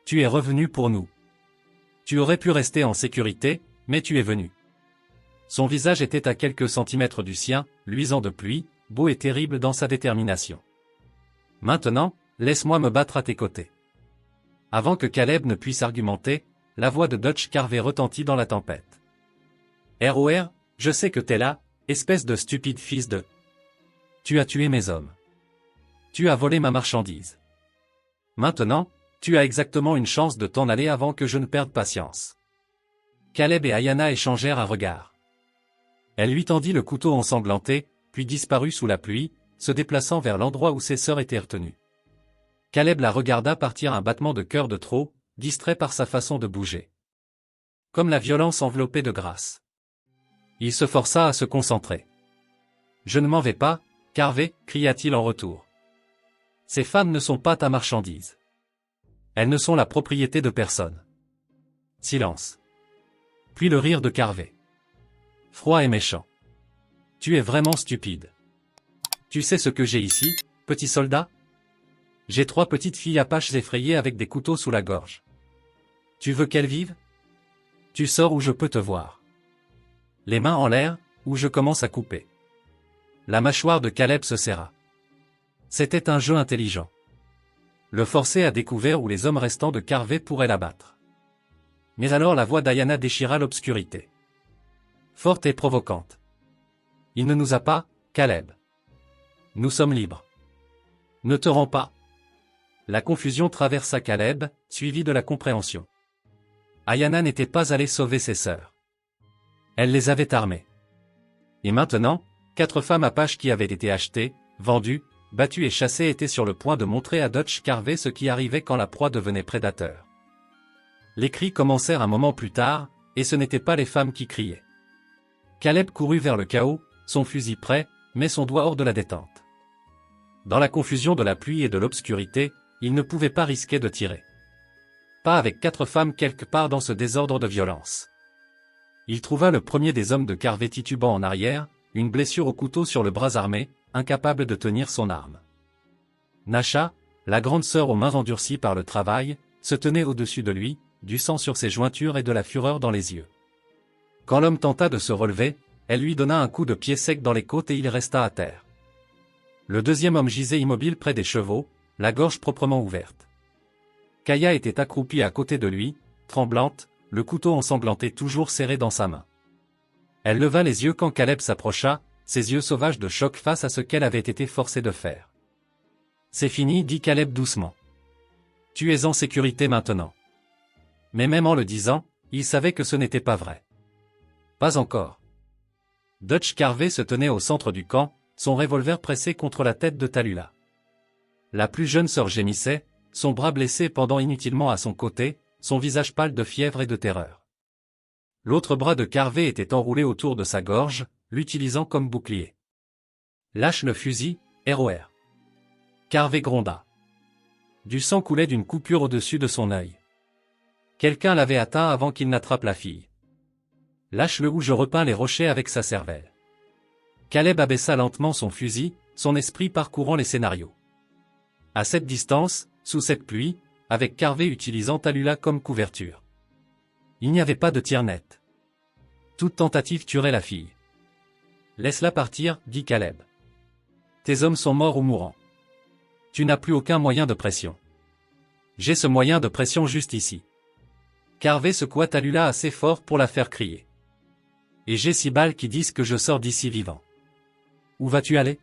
A: Tu es revenu pour nous. Tu aurais pu rester en sécurité, mais tu es venu. Son visage était à quelques centimètres du sien, luisant de pluie, beau et terrible dans sa détermination. Maintenant, laisse-moi me battre à tes côtés. Avant que Caleb ne puisse argumenter, la voix de Dutch Carvey retentit dans la tempête. ROR, je sais que t'es là, espèce de stupide fils de... Tu as tué mes hommes. Tu as volé ma marchandise. Maintenant, tu as exactement une chance de t'en aller avant que je ne perde patience. Caleb et Ayanna échangèrent un regard. Elle lui tendit le couteau ensanglanté, puis disparut sous la pluie, se déplaçant vers l'endroit où ses sœurs étaient retenues. Caleb la regarda partir un battement de cœur de trop, distrait par sa façon de bouger. Comme la violence enveloppée de grâce. Il se força à se concentrer. « Je ne m'en vais pas, Carvey, cria-t-il en retour. Ces femmes ne sont pas ta marchandise. Elles ne sont la propriété de personne. Silence. Puis le rire de Carvey. Froid et méchant. Tu es vraiment stupide. Tu sais ce que j'ai ici, petit soldat? J'ai 3 petites filles apaches effrayées avec des couteaux sous la gorge. Tu veux qu'elles vivent? Tu sors où je peux te voir. Les mains en l'air, où je commence à couper. La mâchoire de Caleb se serra. C'était un jeu intelligent. Le forcer à découvert où les hommes restants de Carvey pourraient l'abattre. Mais alors la voix d'Ayanna déchira l'obscurité. Forte et provocante. Il ne nous a pas, Caleb. Nous sommes libres. Ne te rends pas. La confusion traversa Caleb, suivie de la compréhension. Ayanna n'était pas allée sauver ses sœurs. Elle les avait armées. Et maintenant, 4 femmes apaches qui avaient été achetées, vendues, battues et chassées étaient sur le point de montrer à Dutch Carvey ce qui arrivait quand la proie devenait prédateur. Les cris commencèrent un moment plus tard, et ce n'étaient pas les femmes qui criaient. Caleb courut vers le chaos, son fusil prêt, mais son doigt hors de la détente. Dans la confusion de la pluie et de l'obscurité, il ne pouvait pas risquer de tirer. Pas avec 4 femmes quelque part dans ce désordre de violence. Il trouva le premier des hommes de Carvey titubant en arrière, une blessure au couteau sur le bras armé, incapable de tenir son arme. Nasha, la grande sœur aux mains endurcies par le travail, se tenait au-dessus de lui, du sang sur ses jointures et de la fureur dans les yeux. Quand l'homme tenta de se relever, elle lui donna un coup de pied sec dans les côtes et il resta à terre. Le deuxième homme gisait immobile près des chevaux, la gorge proprement ouverte. Kaya était accroupie à côté de lui, tremblante, le couteau ensanglanté toujours serré dans sa main. Elle leva les yeux quand Caleb s'approcha, ses yeux sauvages de choc face à ce qu'elle avait été forcée de faire. « C'est fini, dit Caleb doucement. Tu es en sécurité maintenant. » Mais même en le disant, il savait que ce n'était pas vrai. Pas encore. Dutch Carvey se tenait au centre du camp, son revolver pressé contre la tête de Tallulah. La plus jeune sœur gémissait, son bras blessé pendant inutilement à son côté, son visage pâle de fièvre et de terreur. L'autre bras de Carvey était enroulé autour de sa gorge, l'utilisant comme bouclier. « Lâche le fusil, ROR. » Carvey gronda. Du sang coulait d'une coupure au-dessus de son œil. Quelqu'un l'avait atteint avant qu'il n'attrape la fille. « Lâche-le ou je repeins les rochers avec sa cervelle. » Caleb abaissa lentement son fusil, son esprit parcourant les scénarios. À cette distance, sous cette pluie, avec Carvey utilisant Tallulah comme couverture. Il n'y avait pas de tir net. Toute tentative tuerait la fille. « Laisse-la partir, dit Caleb. Tes hommes sont morts ou mourants. Tu n'as plus aucun moyen de pression. J'ai ce moyen de pression juste ici. » Carvey secoua Tallulah assez fort pour la faire crier. « Et j'ai 6 balles qui disent que je sors d'ici vivant. Où vas-tu aller? »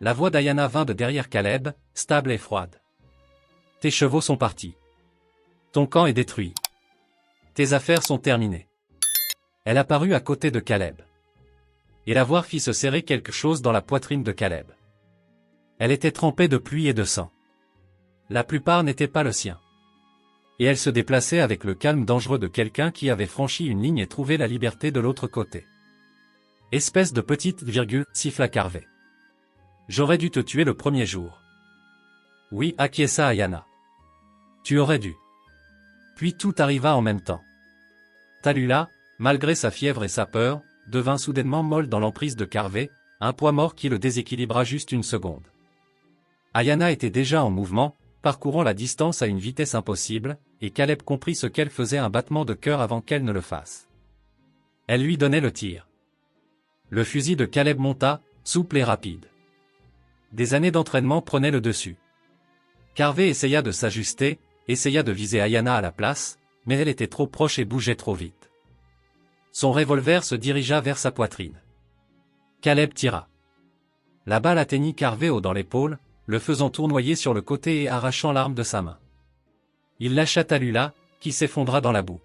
A: La voix d'Ayanna vint de derrière Caleb, stable et froide. « Tes chevaux sont partis. Ton camp est détruit. Tes affaires sont terminées. » Elle apparut à côté de Caleb. Et la voix fit se serrer quelque chose dans la poitrine de Caleb. Elle était trempée de pluie et de sang. La plupart n'étaient pas le sien. Et elle se déplaçait avec le calme dangereux de quelqu'un qui avait franchi une ligne et trouvé la liberté de l'autre côté. « Espèce de petite virgule, siffla Carvey. J'aurais dû te tuer le premier jour. » Oui, acquiesça Ayanna. Tu aurais dû. Puis tout arriva en même temps. Tallulah, malgré sa fièvre et sa peur, devint soudainement molle dans l'emprise de Carvey, un poids mort qui le déséquilibra juste une seconde. Ayana était déjà en mouvement, parcourant la distance à une vitesse impossible, et Caleb comprit ce qu'elle faisait un battement de cœur avant qu'elle ne le fasse. Elle lui donnait le tir. Le fusil de Caleb monta, souple et rapide. Des années d'entraînement prenaient le dessus. Carvey essaya de s'ajuster, essaya de viser Ayana à la place, mais elle était trop proche et bougeait trop vite. Son revolver se dirigea vers sa poitrine. Caleb tira. La balle atteignit Carvey dans l'épaule, le faisant tournoyer sur le côté et arrachant l'arme de sa main. Il lâcha Tallulah, qui s'effondra dans la boue.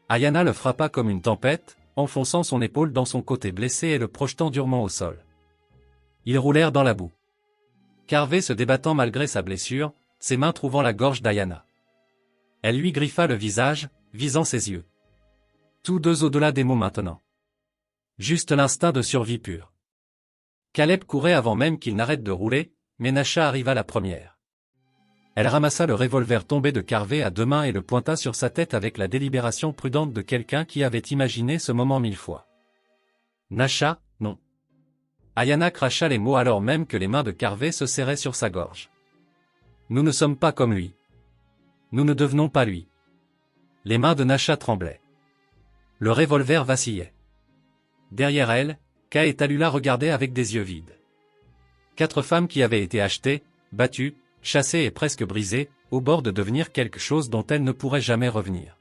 A: Ayana le frappa comme une tempête, enfonçant son épaule dans son côté blessé et le projetant durement au sol. Ils roulèrent dans la boue. Carvey se débattant malgré sa blessure, ses mains trouvant la gorge d'Ayana. Elle lui griffa le visage, visant ses yeux. Tous deux au-delà des mots maintenant. Juste l'instinct de survie pur. Caleb courait avant même qu'il n'arrête de rouler, mais Nasha arriva la première. Elle ramassa le revolver tombé de Carvey à deux mains et le pointa sur sa tête avec la délibération prudente de quelqu'un qui avait imaginé ce moment 1000 fois. Nasha, non. Ayana cracha les mots alors même que les mains de Carvey se serraient sur sa gorge. Nous ne sommes pas comme lui. Nous ne devenons pas lui. Les mains de Nasha tremblaient. Le revolver vacillait. Derrière elle, Kay et Tallulah regardaient avec des yeux vides. 4 femmes qui avaient été achetées, battues, chassées et presque brisées, au bord de devenir quelque chose dont elles ne pourraient jamais revenir.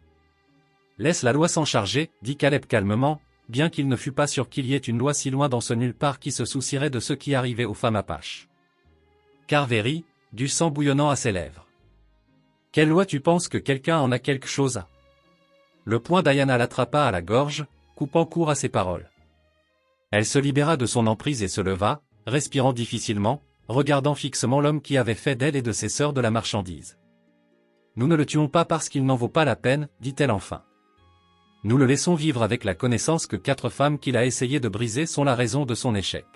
A: Laisse la loi s'en charger, dit Caleb calmement, bien qu'il ne fût pas sûr qu'il y ait une loi si loin dans ce nulle part qui se soucierait de ce qui arrivait aux femmes apaches. Carvey rit, du sang bouillonnant à ses lèvres. Quelle loi tu penses que quelqu'un en a quelque chose à? Le poing d'Ayana l'attrapa à la gorge, coupant court à ses paroles. Elle se libéra de son emprise et se leva, respirant difficilement, regardant fixement l'homme qui avait fait d'elle et de ses sœurs de la marchandise. Nous ne le tuons pas parce qu'il n'en vaut pas la peine, dit-elle enfin. Nous le laissons vivre avec la connaissance que 4 femmes qu'il a essayé de briser sont la raison de son échec.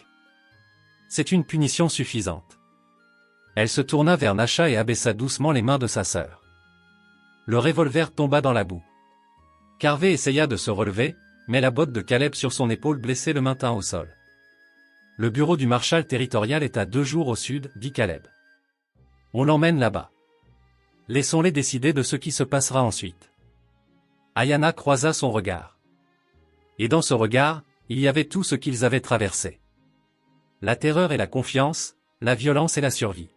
A: C'est une punition suffisante. Elle se tourna vers Nasha et abaissa doucement les mains de sa sœur. Le revolver tomba dans la boue. Carvey essaya de se relever, mais la botte de Caleb sur son épaule blessée le maintint au sol. Le bureau du marshal territorial est à 2 jours au sud, dit Caleb. On l'emmène là-bas. Laissons-les décider de ce qui se passera ensuite. Ayana croisa son regard. Et dans ce regard, il y avait tout ce qu'ils avaient traversé. La terreur et la confiance, la violence et la survie.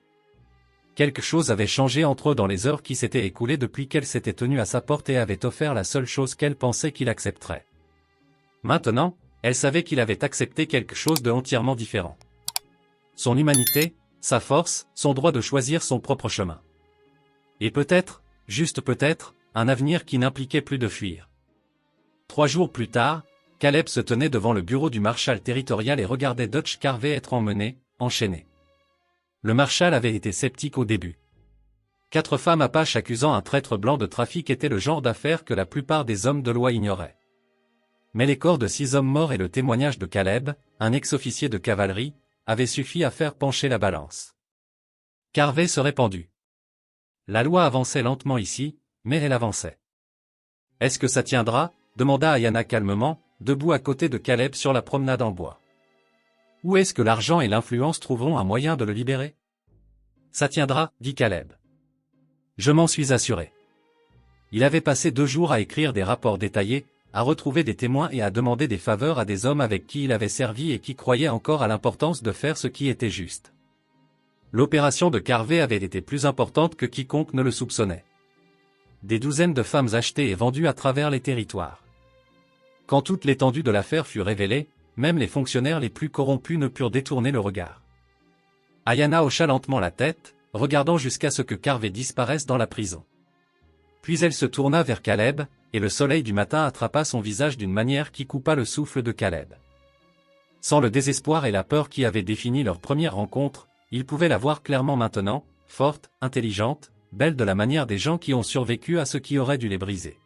A: Quelque chose avait changé entre eux dans les heures qui s'étaient écoulées depuis qu'elle s'était tenue à sa porte et avait offert la seule chose qu'elle pensait qu'il accepterait. Maintenant, elle savait qu'il avait accepté quelque chose de entièrement différent. Son humanité, sa force, son droit de choisir son propre chemin. Et peut-être, juste peut-être, un avenir qui n'impliquait plus de fuir. 3 jours plus tard, Caleb se tenait devant le bureau du marshal territorial et regardait Dutch Carvey être emmené, enchaîné. Le marshal avait été sceptique au début. 4 femmes apaches accusant un traître blanc de trafic était le genre d'affaire que la plupart des hommes de loi ignoraient. Mais les corps de 6 hommes morts et le témoignage de Caleb, un ex-officier de cavalerie, avaient suffi à faire pencher la balance. Carvey se répandit. La loi avançait lentement ici, mais elle avançait. Est-ce que ça tiendra? Demanda Ayana calmement, debout à côté de Caleb sur la promenade en bois. Où est-ce que l'argent et l'influence trouveront un moyen de le libérer? Ça tiendra, dit Caleb. Je m'en suis assuré. Il avait passé 2 jours à écrire des rapports détaillés, à retrouver des témoins et à demander des faveurs à des hommes avec qui il avait servi et qui croyaient encore à l'importance de faire ce qui était juste. L'opération de Carvey avait été plus importante que quiconque ne le soupçonnait. Des douzaines de femmes achetées et vendues à travers les territoires. Quand toute l'étendue de l'affaire fut révélée, même les fonctionnaires les plus corrompus ne purent détourner le regard. Ayana hocha lentement la tête, regardant jusqu'à ce que Carvey disparaisse dans la prison. Puis elle se tourna vers Caleb, et le soleil du matin attrapa son visage d'une manière qui coupa le souffle de Caleb. Sans le désespoir et la peur qui avaient défini leur première rencontre, il pouvait la voir clairement maintenant, forte, intelligente, belle de la manière des gens qui ont survécu à ce qui aurait dû les briser.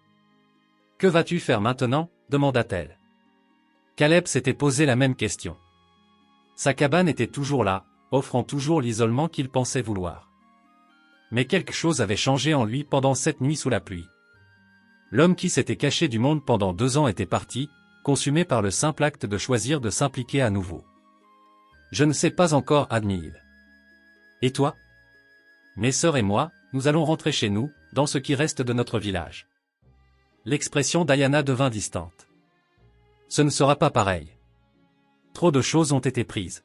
A: « Que vas-tu faire maintenant » demanda-t-elle. Caleb s'était posé la même question. Sa cabane était toujours là, offrant toujours l'isolement qu'il pensait vouloir. Mais quelque chose avait changé en lui pendant cette nuit sous la pluie. L'homme qui s'était caché du monde pendant 2 ans était parti, consumé par le simple acte de choisir de s'impliquer à nouveau. Je ne sais pas encore, admit-il. Et toi? Mes sœurs et moi, nous allons rentrer chez nous, dans ce qui reste de notre village. L'expression d'Ayana devint distante. Ce ne sera pas pareil. Trop de choses ont été prises.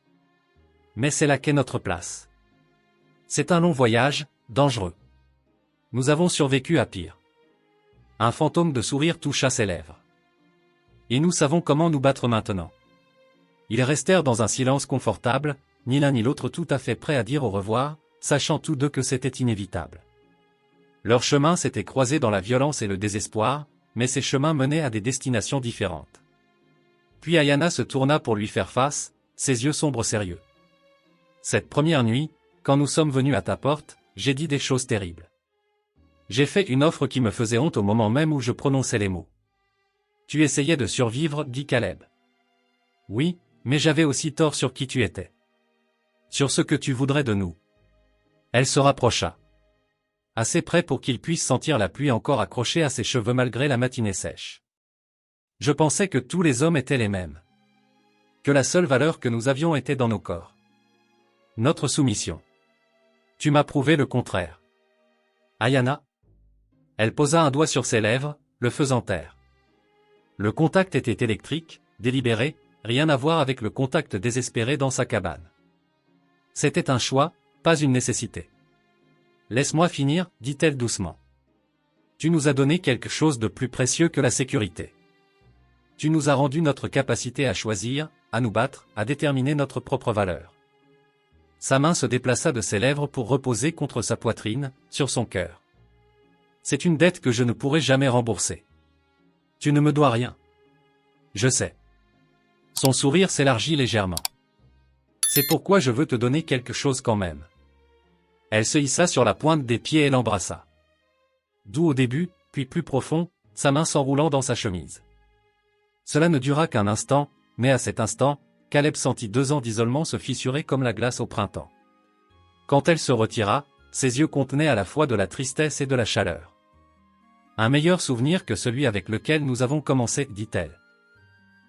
A: Mais c'est là qu'est notre place. C'est un long voyage, dangereux. Nous avons survécu à pire. Un fantôme de sourire toucha ses lèvres. Et nous savons comment nous battre maintenant. Ils restèrent dans un silence confortable, ni l'un ni l'autre tout à fait prêts à dire au revoir, sachant tous deux que c'était inévitable. Leurs chemins s'étaient croisés dans la violence et le désespoir, mais ces chemins menaient à des destinations différentes. Puis Ayana se tourna pour lui faire face, ses yeux sombres sérieux. Cette première nuit, quand nous sommes venus à ta porte, j'ai dit des choses terribles. J'ai fait une offre qui me faisait honte au moment même où je prononçais les mots. Tu essayais de survivre, dit Caleb. Oui, mais j'avais aussi tort sur qui tu étais. Sur ce que tu voudrais de nous. Elle se rapprocha. Assez près pour qu'il puisse sentir la pluie encore accrochée à ses cheveux malgré la matinée sèche. Je pensais que tous les hommes étaient les mêmes. Que la seule valeur que nous avions était dans nos corps. Notre soumission. Tu m'as prouvé le contraire. Ayana. Elle posa un doigt sur ses lèvres, le faisant taire. Le contact était électrique, délibéré, rien à voir avec le contact désespéré dans sa cabane. C'était un choix, pas une nécessité. Laisse-moi finir, dit-elle doucement. Tu nous as donné quelque chose de plus précieux que la sécurité. Tu nous as rendu notre capacité à choisir, à nous battre, à déterminer notre propre valeur. Sa main se déplaça de ses lèvres pour reposer contre sa poitrine, sur son cœur. C'est une dette que je ne pourrai jamais rembourser. Tu ne me dois rien. Je sais. Son sourire s'élargit légèrement. C'est pourquoi je veux te donner quelque chose quand même. Elle se hissa sur la pointe des pieds et l'embrassa. Doux au début, puis plus profond, sa main s'enroulant dans sa chemise. Cela ne dura qu'un instant, mais à cet instant, Caleb sentit 2 ans d'isolement se fissurer comme la glace au printemps. Quand elle se retira, ses yeux contenaient à la fois de la tristesse et de la chaleur. Un meilleur souvenir que celui avec lequel nous avons commencé, dit-elle.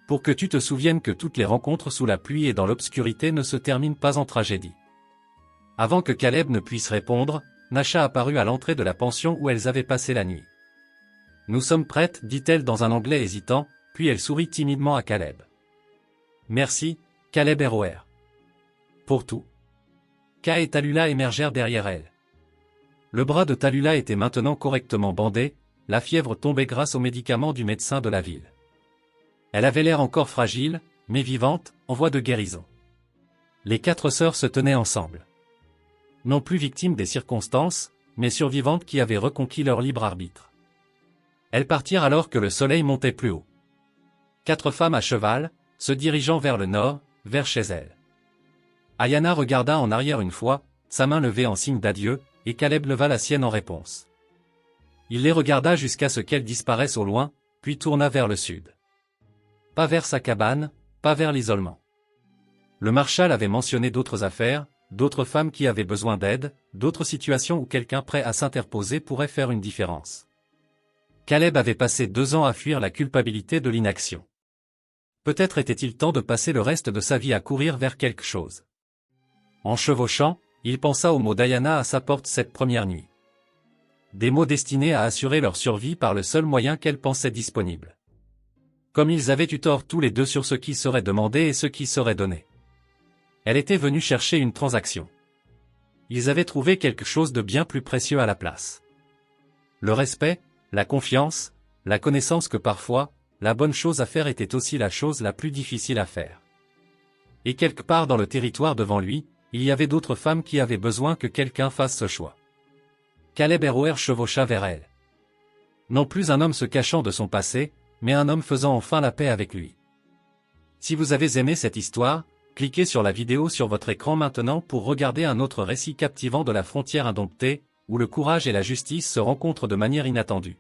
A: Pour que tu te souviennes que toutes les rencontres sous la pluie et dans l'obscurité ne se terminent pas en tragédie. Avant que Caleb ne puisse répondre, Nasha apparut à l'entrée de la pension où elles avaient passé la nuit. Nous sommes prêtes, dit-elle dans un anglais hésitant, puis elle sourit timidement à Caleb. Merci, Caleb ROR. Pour tout. Ka et Tallulah émergèrent derrière elle. Le bras de Tallulah était maintenant correctement bandé, la fièvre tombait grâce aux médicaments du médecin de la ville. Elle avait l'air encore fragile, mais vivante, en voie de guérison. Les 4 sœurs se tenaient ensemble. Non plus victimes des circonstances, mais survivantes qui avaient reconquis leur libre arbitre. Elles partirent alors que le soleil montait plus haut. 4 femmes à cheval, se dirigeant vers le nord, vers chez elles. Ayana regarda en arrière une fois, sa main levée en signe d'adieu, et Caleb leva la sienne en réponse. Il les regarda jusqu'à ce qu'elles disparaissent au loin, puis tourna vers le sud. Pas vers sa cabane, pas vers l'isolement. Le marshal avait mentionné d'autres affaires, d'autres femmes qui avaient besoin d'aide, d'autres situations où quelqu'un prêt à s'interposer pourrait faire une différence. Caleb avait passé 2 ans à fuir la culpabilité de l'inaction. Peut-être était-il temps de passer le reste de sa vie à courir vers quelque chose. En chevauchant, il pensa aux mots d'Ayana à sa porte cette première nuit. Des mots destinés à assurer leur survie par le seul moyen qu'elle pensait disponible. Comme ils avaient eu tort tous les deux sur ce qui serait demandé et ce qui serait donné. Elle était venue chercher une transaction. Ils avaient trouvé quelque chose de bien plus précieux à la place. Le respect, la confiance, la connaissance que parfois, la bonne chose à faire était aussi la chose la plus difficile à faire. Et quelque part dans le territoire devant lui, il y avait d'autres femmes qui avaient besoin que quelqu'un fasse ce choix. Caleb ROR chevaucha vers elle. Non plus un homme se cachant de son passé, mais un homme faisant enfin la paix avec lui. Si vous avez aimé cette histoire, cliquez sur la vidéo sur votre écran maintenant pour regarder un autre récit captivant de la frontière indomptée, où le courage et la justice se rencontrent de manière inattendue.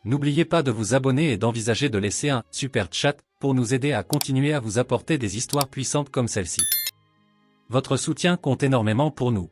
A: N'oubliez pas de vous abonner et d'envisager de laisser un « super chat » pour nous aider à continuer à vous apporter des histoires puissantes comme celle-ci. Votre soutien compte énormément pour nous.